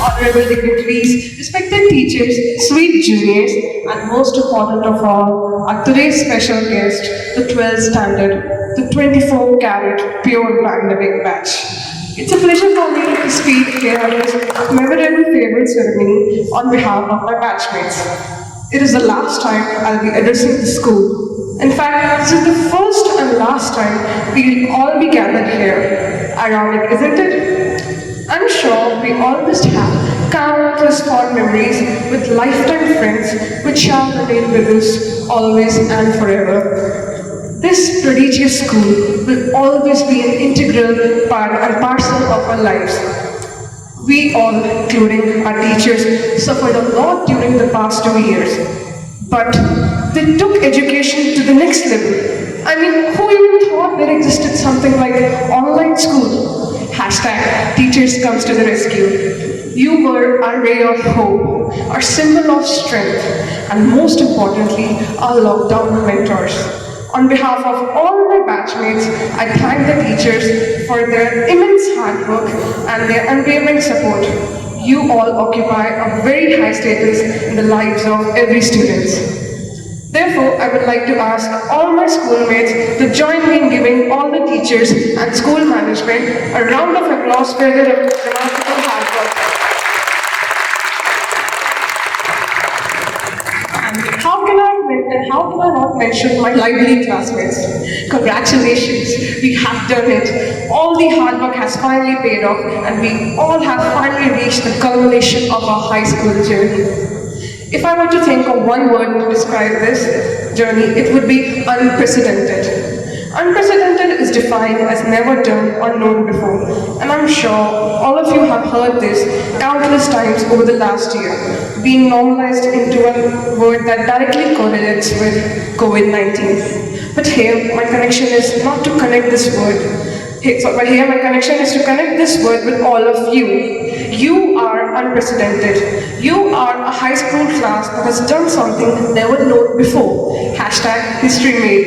Honorable dignitaries, respected teachers, sweet juniors, and most important of all, our today's special guest, the 12th standard, the 24-carat pure pandemic batch. It's a pleasure for me to speak here at this memorable farewell ceremony on behalf of my batchmates. It is the last time I'll be addressing the school. In fact, this is the first and last time we'll all be gathered here. Ironic, isn't it? I'm sure we all must have countless fond memories with lifetime friends which shall remain with us always and forever. This prodigious school will always be an integral part and parcel of our lives. We all, including our teachers, suffered a lot during the past 2 years. But they took education to the next level. I mean, who even thought there existed something like online school? Hashtag teachers comes to the rescue. You were our ray of hope, our symbol of strength, and most importantly, our lockdown mentors. On behalf of all my batchmates, I thank the teachers for their immense hard work and their unwavering support. You all occupy a very high status in the lives of every student. Therefore, I would like to ask all my schoolmates to join me in giving all the teachers and school management a round of applause for their remarkable hard work. And how can I not mention my lively classmates? Congratulations, we have done it. All the hard work has finally paid off, and we all have finally reached the culmination of our high school journey. If I were to think of one word to describe this journey, it would be unprecedented. Unprecedented is defined as never done or known before, and I'm sure all of you have heard this countless times over the last year, being normalized into a word that directly correlates with COVID-19. But here, my connection is not to connect this word. My connection is to connect this word with all of you. You are unprecedented. You are a high school class that has done something never known before. Hashtag history made.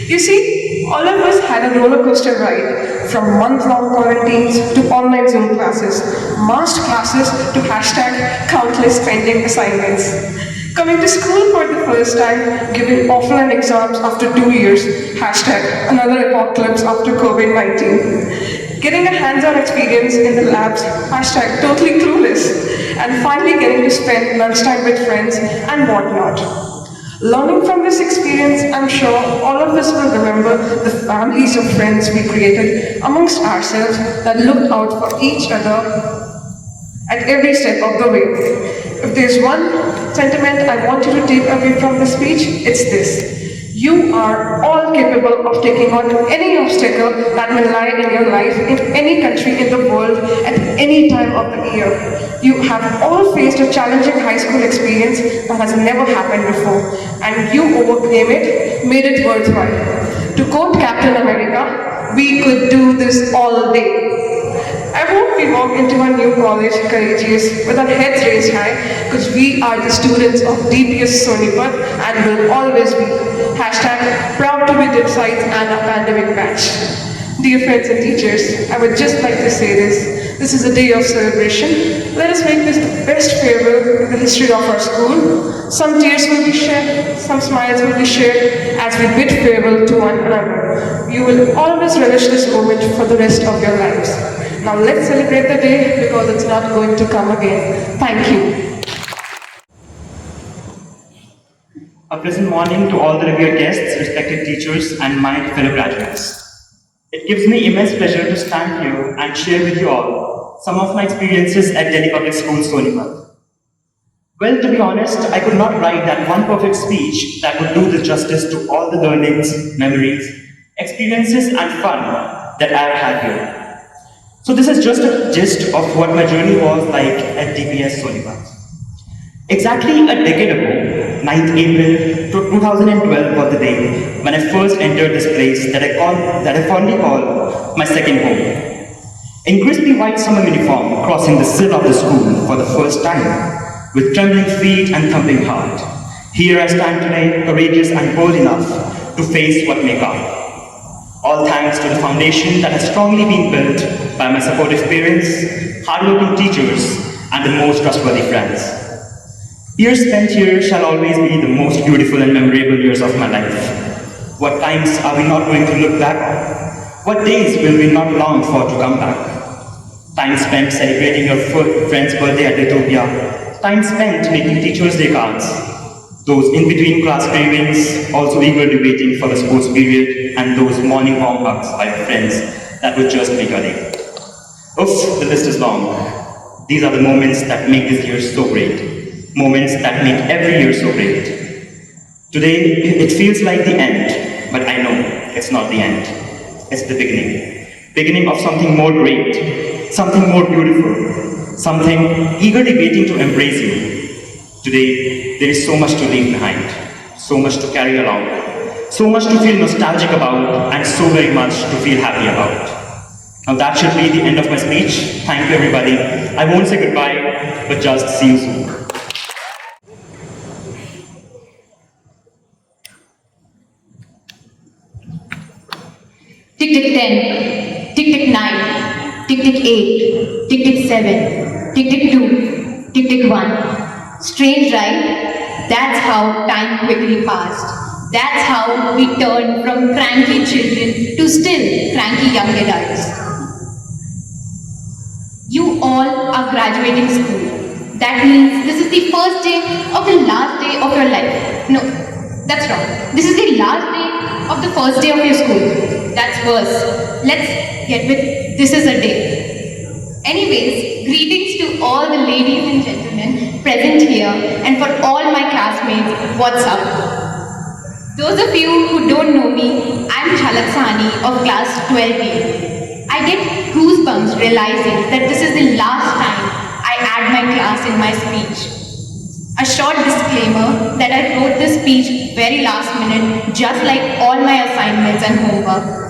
You see, all of us had a roller coaster ride, from month-long quarantines to online Zoom classes, masked classes to hashtag countless pending assignments. Coming to school for the first time, giving offline exams after 2 years, hashtag another apocalypse after COVID-19. Getting a hands-on experience in the labs, hashtag totally clueless, and finally getting to spend lunchtime with friends and whatnot. Learning from this experience, I'm sure all of us will remember the families of friends we created amongst ourselves that looked out for each other at every step of the way. If there's one sentiment I want you to take away from this speech, it's this. You are all capable of taking on any obstacle that may lie in your life in any country in the world at any time of the year. You have all faced a challenging high school experience that has never happened before, and you overcame it, made it worthwhile. To quote Captain America, we could do this all day. I hope we walk into our new college courageous with our heads raised high, because we are the students of DPS Sonepat and will always be. Hashtag proud to be Dipsites and a pandemic batch. Dear friends and teachers, I would just like to say this. This is a day of celebration. Let us make this the best farewell in the history of our school. Some tears will be shed, some smiles will be shared as we bid farewell to one another. You will always relish this moment for the rest of your lives. Now let's celebrate the day, because it's not going to come again. Thank you. A pleasant morning to all the revered guests, respected teachers, and my fellow graduates. It gives me immense pleasure to stand here and share with you all some of my experiences at Delhi Public School, Sonepat. Well, to be honest, I could not write that one perfect speech that would do the justice to all the learnings, memories, experiences, and fun that I have had here. So this is just a gist of what my journey was like at DPS Sonepat. Exactly a decade ago, 9th April 2012 was the day when I first entered this place that I fondly call my second home. In crispy white summer uniform, crossing the sill of the school for the first time, with trembling feet and thumping heart, here I stand today, courageous and bold enough to face what may come. All thanks to the foundation that has strongly been built by my supportive parents, hardworking teachers, and the most trustworthy friends. Years spent here shall always be the most beautiful and memorable years of my life. What times are we not going to look back on? What days will we not long for to come back? Time spent celebrating your friend's birthday at Utopia. Time spent making Teachers' Day cards. Those in-between class cravings, also eagerly waiting for the sports period, and those morning warm hugs by your friends that would just make your day. Oof, the list is long. These are the moments that make this year so great. Moments that make every year so great. Today, it feels like the end, but I know it's not the end. It's the beginning. Beginning of something more great, something more beautiful, something eagerly waiting to embrace you. Today, there is so much to leave behind, so much to carry along, so much to feel nostalgic about, and so very much to feel happy about. Now that should be the end of my speech. Thank you everybody. I won't say goodbye, but just see you soon. Tick tick 10, tick tick 9, tick tick 8, tick tick 7, tick tick 2, tick tick 1. Strange, right? That's how time quickly passed. That's how we turned from cranky children to still cranky young adults. You all are graduating school. That means this is the first day of the last day of your life. No, that's wrong. This is the last day of the first day of your school. That's worse. Let's get with this is a day. Anyways, greetings to all the ladies and gentlemen present here and for all my classmates, what's up? Those of you who don't know me, I'm Jhalak Sahni of class 12B. I get goosebumps realizing that this is the last time I add my class in my speech. A short disclaimer that I wrote this speech very last minute, just like all my assignments and homework.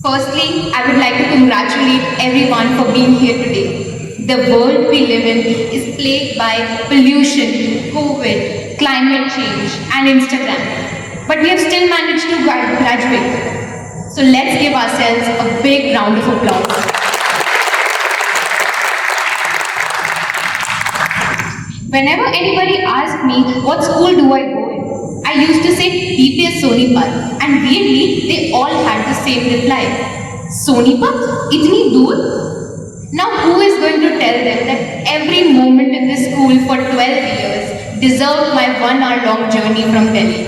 Firstly, I would like to congratulate everyone for being here today. The world we live in is plagued by pollution, COVID, climate change, and Instagram. But we have still managed to graduate. So let's give ourselves a big round of applause. Whenever anybody asks me what school do I go in, I used to say DPS Sonepat, and weirdly they all had the same reply. Sonepat? Itni dur? Now who is going to tell them that every moment in this school for 12 years deserved my 1 hour long journey from Delhi?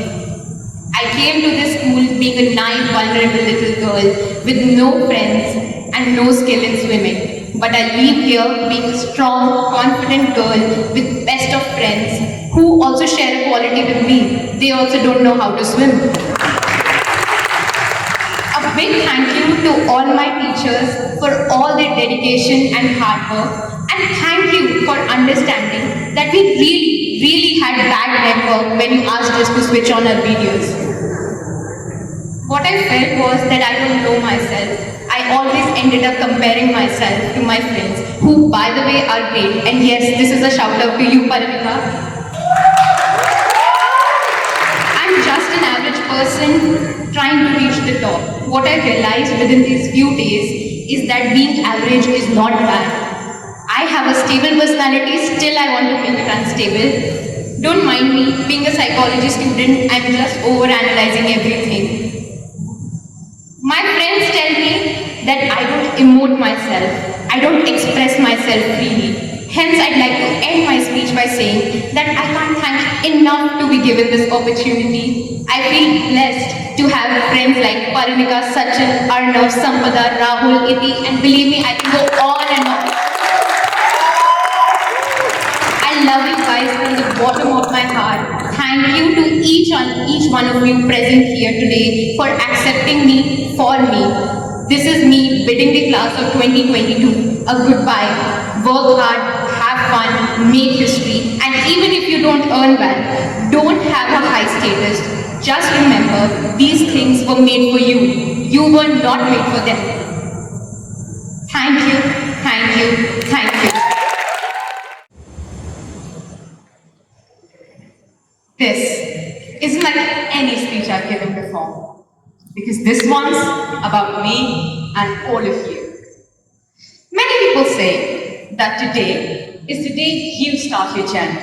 I came to this school being a naive, vulnerable little girl with no friends and no skill in swimming. But I leave here being a strong, confident girl with best of friends who also share a quality with me. They also don't know how to swim. A big thank you to all my teachers for all their dedication and hard work. And thank you for understanding that we really had bad network when you asked us to switch on our videos. What I felt was that I don't know myself. I always ended up comparing myself to my friends, who by the way are great. And yes, this is a shout out to you, Paramika. I'm just an average person trying to reach the top. What I realized within these few days is that being average is not bad. I have a stable personality, still I want to make it unstable. Don't mind me, being a psychology student, I'm just overanalyzing everything. My friends tell me that I don't emote myself, I don't express myself freely. Hence, I'd like to end my speech by saying that I can't thank enough to be given this opportunity. I feel blessed to have friends like Paramika, Sachin, Arnav, Sampada, Rahul, Iti, and believe me, I can go on and on. I love you guys from the bottom of my heart. Thank you to each one of you present here today for accepting me for me. this is me bidding the class of 2022 a goodbye. Work hard, have fun, make history, and even if you don't earn well, don't have a high status, just remember these things were made for you. You were not made for them. Thank you, thank you, thank you. This isn't like any speech I've given before, because this one's about me and all of you. Many people say that today is the day you start your journey.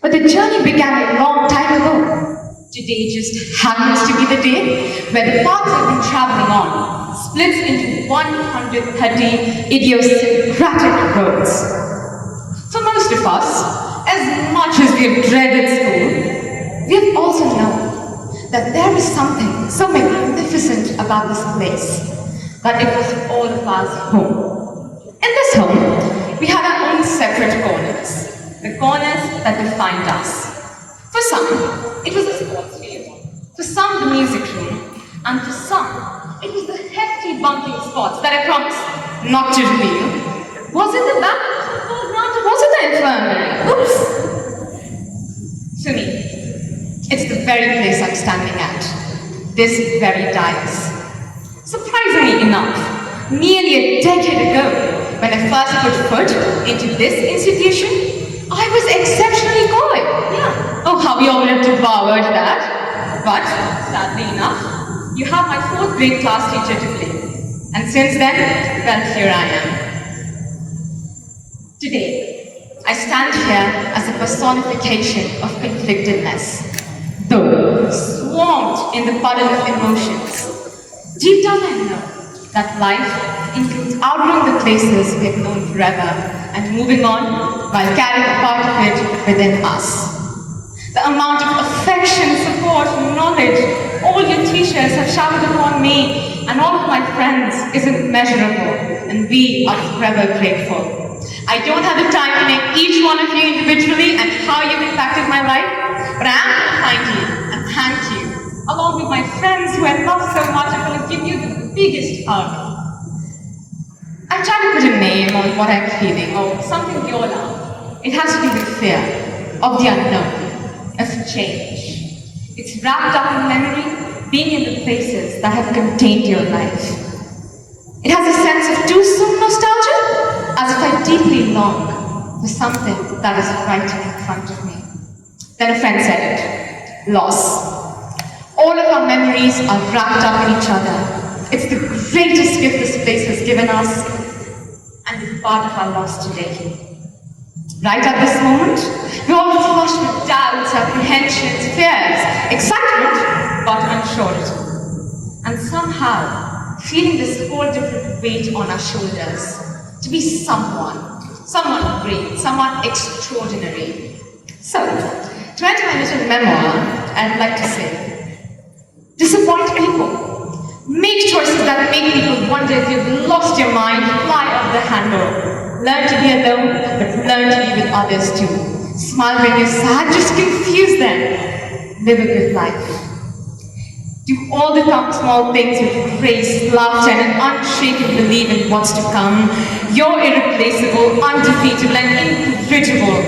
But the journey began a long time ago. Today just happens to be the day where the path I've been traveling on splits into 130 idiosyncratic roads. For most of us, as much as we have dreaded school, we have also known that there is something so magnificent about this place, that it was all of us home. In this home, we have our own separate corners, the corners that defined us. For some, it was the sports field, for some, the music room, and for some, it was the hefty bumping spots that I promise not to reveal. Was it the back of the football ground or was it the infirmary? Oops! For me, it's the very place I'm standing at, this very dais. Surprisingly enough, nearly a decade ago, when I first put foot into this institution, I was exceptionally coy. Yeah. Oh, how we all would have devoured that. But, sadly enough, you have my 4th grade class teacher to blame. And since then, well, here I am. Today, I stand here as a personification of conflictedness, though swamped in the puddle of emotions. Deep down I know that life includes outgrowing the places we have known forever and moving on while carrying a part of it within us. The amount of affection, support, knowledge all your teachers have showered upon me and all of my friends is immeasurable, and we are forever grateful. I don't have the time to name each one of you individually and how you've impacted my life, but I am going to find you and thank you, along with my friends who I love so much. I'm going to give you the biggest hug. I'm trying to put a name on what I'm feeling, or something we all are. It has to do with fear of the unknown, of change. It's wrapped up in memory, being in the places that have contained your life. It has a sense of too soon nostalgia, as if I deeply long for something that is right in front of me. Then a friend said it, loss. All of our memories are wrapped up in each other. It's the greatest gift this place has given us, and it's part of our loss today. Right at this moment, we're all flushed with doubts, apprehensions, fears, excitement, but unsurety. And somehow, feeling this whole different weight on our shoulders, to be someone great, someone extraordinary. So, to end my little memoir, I'd like to say, disappoint people. Make choices that make people wonder if you've lost your mind, fly off the handle. Learn to be alone, but learn to be with others too. Smile when you're sad, just confuse them. Live a good life. Do all the small things with grace, laughter, and an unshaken belief in what's to come. You're irreplaceable, undefeatable, and incorrigible.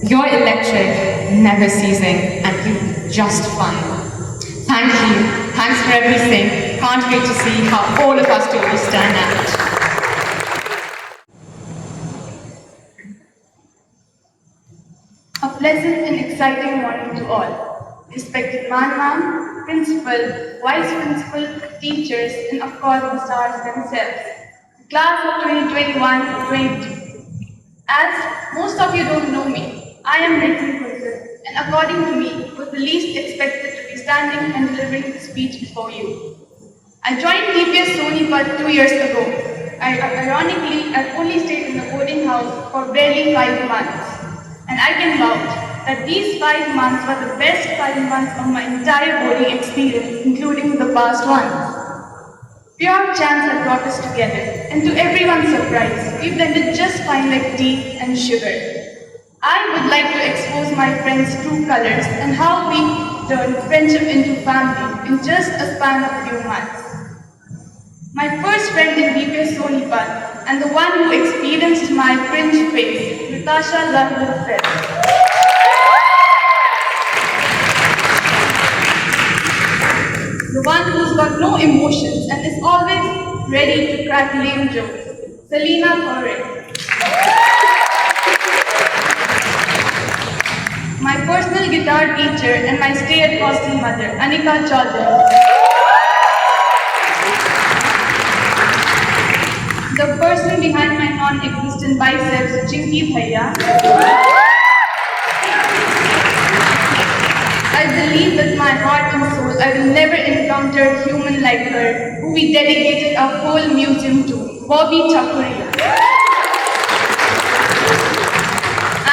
You're electric, never ceasing, and you're just fine. Thank you. Thanks for everything. Can't wait to see how all of our stories turn out. A pleasant and exciting morning to all. Respected ma'am, principal, vice principal, teachers, and of course the stars themselves. The class of 2021-22. As most of you don't know me, I am Nathan Kunzal, and according to me, was the least expected to be standing and delivering the speech before you. I joined TPS Sonepat 2 years ago. Ironically, I've only stayed in the boarding house for barely 5 months. And I can vouch that these 5 months were the best 5 months of my entire boarding experience, including the past one. Pure chance had brought us together, and to everyone's surprise, we blended just fine like tea and sugar. I would like to expose my friends' true colors and how we turned friendship into family in just a span of few months. My first friend in BPS Sonepat and the one who experienced my cringe face, Natasha London Fred. The one who's got no emotions and is always ready to crack lame jokes, Selena Torre. My personal guitar teacher and my stay-at-hostel mother, Anika Chaudhary. The person behind my non-existent biceps, Chinky Bhaiya. I believe with my heart and soul I will never encounter a human like her, who we dedicated our whole museum to, Bobby Chakuria.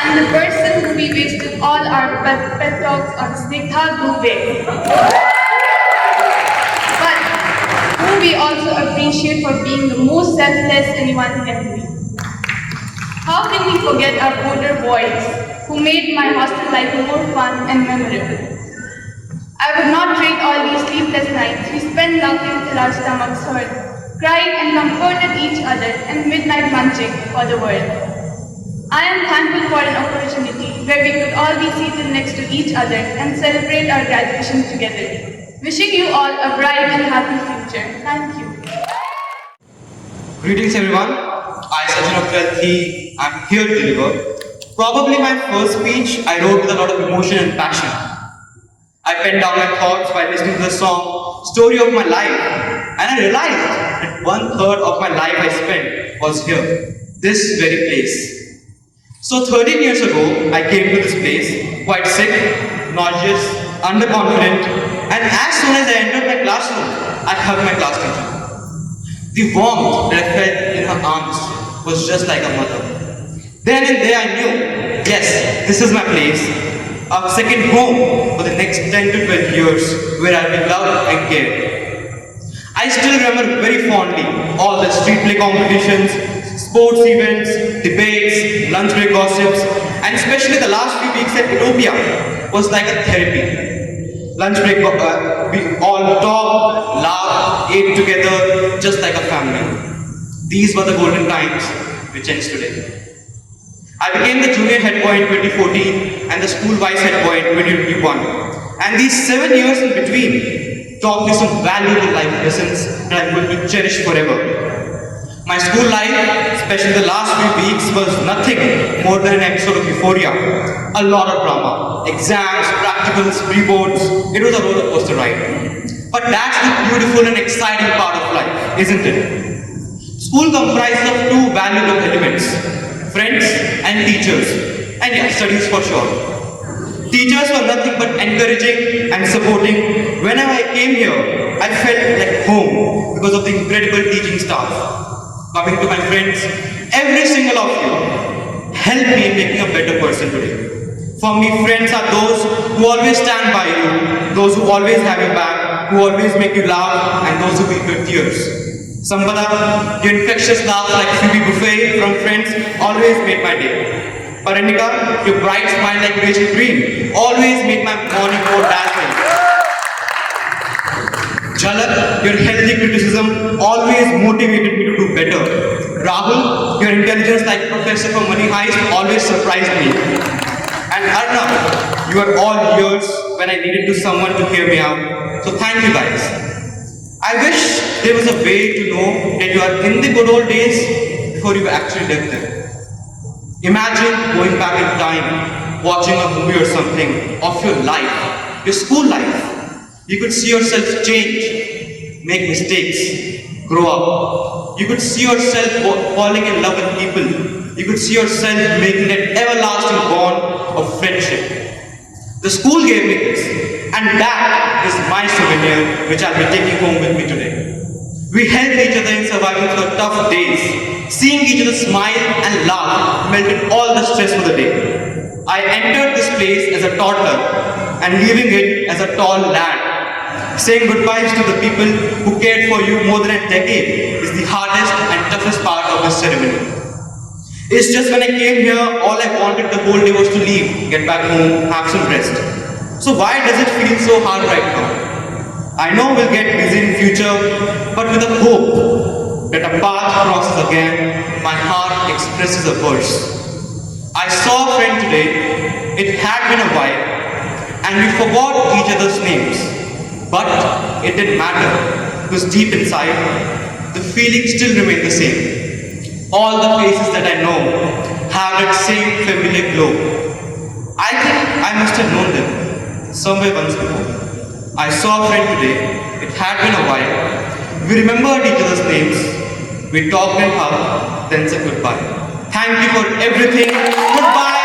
And the person who we wasted all our pep talks on, Snigdha Dubey. But who we also appreciate for being the most selfless anyone can be. How can we forget our older boys who made my hostel life more fun and memorable? I would not trade all these sleepless nights we spent laughing till our stomachs hurt, cried and comforted each other, and midnight munching for the world. I am thankful for an opportunity where we could all be seated next to each other and celebrate our graduation together. Wishing you all a bright and happy future. Thank you. Greetings everyone, I Sachin of 12th I'm here to deliver. Probably my first speech I wrote with a lot of emotion and passion. I penned down my thoughts while listening to the song Story of My Life, and I realized that 1/3 of my life I spent was here, this very place. So 13 years ago, I came to this place, quite sick, nauseous, underconfident, and as soon as I entered my classroom, I hugged my class teacher. The warmth that I felt in her arms was just like a mother. Then and there I knew, yes, this is my place, a second home for the next 10 to 12 years where I'll be loved and cared. I still remember very fondly all the street play competitions, sports events, debates, lunch break gossips, and especially the last few weeks at Utopia was like a therapy. Lunch break, we all talked, laughed, ate together, just like a family. These were the golden times which ends today. I became the junior head boy in 2014 and the school vice head boy in 2021. And these 7 years in between taught me some valuable life lessons that I'm going to cherish forever. My school life, especially the last few weeks, was nothing more than an episode of euphoria. A lot of drama, exams, practicals, pre-boards. It was a roller coaster ride. But that's the beautiful and exciting part of life, isn't it? School comprises of two valuable elements, friends and teachers. And yeah, studies for sure. Teachers were nothing but encouraging and supporting. Whenever I came here, I felt like home because of the incredible teaching staff. Coming to my friends, every single of you helped me in making a better person today. For me, friends are those who always stand by you, those who always have your back, who always make you laugh, and those who weep your tears. Sampada, your infectious laugh like Phoebe Buffet from Friends always made my day. Paranika, your bright smile like Rachel Green always made my morning more dazzling. Jhalak, your healthy criticism always motivated me to do better. Rahul, your intelligence like Professor from Money Heist always surprised me. And Arnav, you are all ears when I needed to someone to hear me out. So thank you guys. I wish there was a way to know that you are in the good old days before you actually lived them. Imagine going back in time, watching a movie or something of your life, your school life. You could see yourself change, make mistakes, grow up. You could see yourself falling in love with people. You could see yourself making that everlasting bond of friendship. The school gave me this, and that is my souvenir which I'll be taking home with me today. We helped each other in surviving through the tough days. Seeing each other smile and laugh melted all the stress for the day. I entered this place as a toddler and leaving it as a tall lad. Saying goodbyes to the people who cared for you more than a decade is the hardest and toughest part of this ceremony. It's just when I came here, all I wanted the whole day was to leave, get back home, have some rest. So why does it feel so hard right now? I know we'll get busy in future, but with a hope that a path crosses again, my heart expresses a verse. I saw a friend today, it had been a while, and we forgot each other's names. But it didn't matter, because deep inside, the feeling still remained the same. All the faces that I know have that same familiar glow. I think I must have known them somewhere once before. I saw a friend today, it had been a while. We remembered each other's names, we talked and hugged, then said goodbye. Thank you for everything. Goodbye.